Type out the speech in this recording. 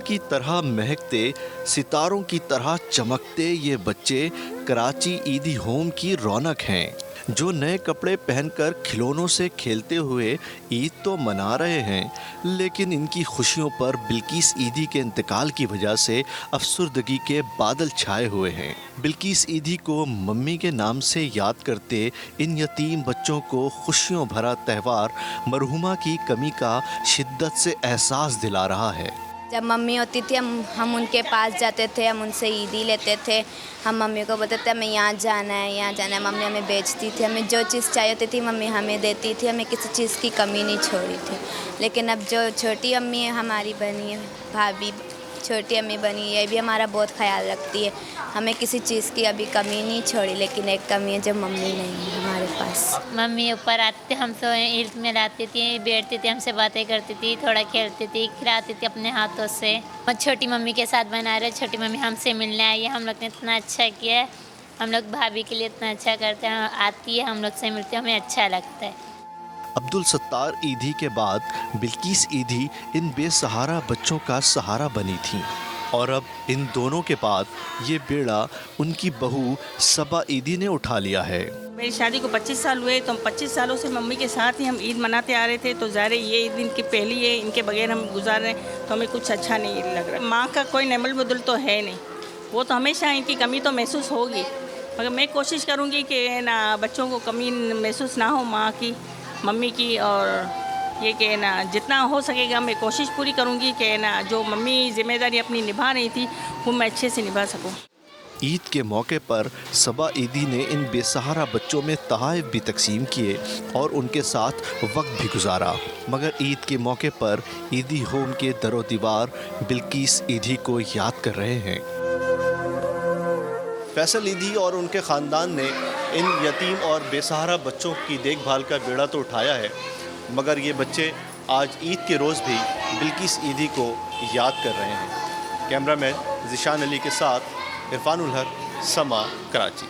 की तरह महकते, सितारों की तरह चमकते ये बच्चे कराची ईदी होम की रौनक हैं, जो नए कपड़े पहनकर खिलौनों से खेलते हुए ईद तो मना रहे हैं, लेकिन इनकी खुशियों पर बिल्किस ईदी के इंतकाल की वजह से अफसुर्दगी के बादल छाए हुए हैं। बिल्किस ईदी को मम्मी के नाम से याद करते इन यतीम बच्चों को खुशियों भरा त्यौहार मरहुमा की कमी का शिद्दत से एहसास दिला रहा है। जब मम्मी होती थी हम उनके पास जाते थे, हम उनसे ईदी लेते थे। हम मम्मी को बोलते थे हमें यहाँ जाना है, यहाँ जाना है। मम्मी हमें बेचती थी, हमें जो चीज़ चाहिए होती थी मम्मी हमें देती थी, हमें किसी चीज़ की कमी नहीं छोड़ी थी। लेकिन अब जो छोटी अम्मी है हमारी बनी है, भाभी छोटी अम्मी बनी है, ये भी हमारा बहुत ख्याल रखती है। हमें किसी चीज़ की अभी कमी नहीं छोड़ी, लेकिन एक कमी है जो मम्मी नहीं है हमारे पास। मम्मी ऊपर आती थी, हमसे इर्द में लाती थी, बैठती थी, हमसे बातें करती थी, थोड़ा खेलती थी, खिलाती थी अपने हाथों से। और छोटी मम्मी के साथ बना रहे, छोटी मम्मी हमसे मिलने आई है, हम लोग ने इतना अच्छा किया है। हम लोग भाभी के लिए इतना अच्छा करते हैं, आती है हम लोग से मिलती है, हमें अच्छा लगता है। अब्दुल सत्तार ईदी के बाद बिल्किस ईदी इन बेसहारा बच्चों का सहारा बनी थी, और अब इन दोनों के बाद ये बेड़ा उनकी बहू सबा ईदी ने उठा लिया है। मेरी शादी को 25 साल हुए, तो हम 25 सालों से मम्मी के साथ ही हम ईद मनाते आ रहे थे। तो ज़ाहिर है ये ईद इनकी पहली है, इनके बगैर हम गुजार रहे हैं तो हमें कुछ अच्छा नहीं लग रहा। माँ का कोई नेमल बदल तो है नहीं, वो तो हमेशा इनकी कमी तो महसूस होगी, मगर मैं कोशिश करूँगी कि ना बच्चों को कमी महसूस ना हो माँ की, मम्मी की। और ये कि ना जितना हो सकेगा मैं कोशिश पूरी करूँगी कि ना जो मम्मी जिम्मेदारी अपनी निभा रही थी वो मैं अच्छे से निभा सकूँ। ईद के मौके पर सबा ईदी ने इन बेसहारा बच्चों में तोहफ़े भी तकसीम किए और उनके साथ वक्त भी गुजारा, मगर ईद के मौके पर ईदी होम के दरो दीवार बिल्किस ईदी को याद कर रहे हैं। फैसल ईदी और उनके ख़ानदान ने इन यतीम और बेसहारा बच्चों की देखभाल का बेड़ा तो उठाया है, मगर ये बच्चे आज ईद के रोज़ भी बिल्किस ईदी को याद कर रहे हैं। कैमरामैन ज़िशान अली के साथ इरफानुल हक, समा, कराची।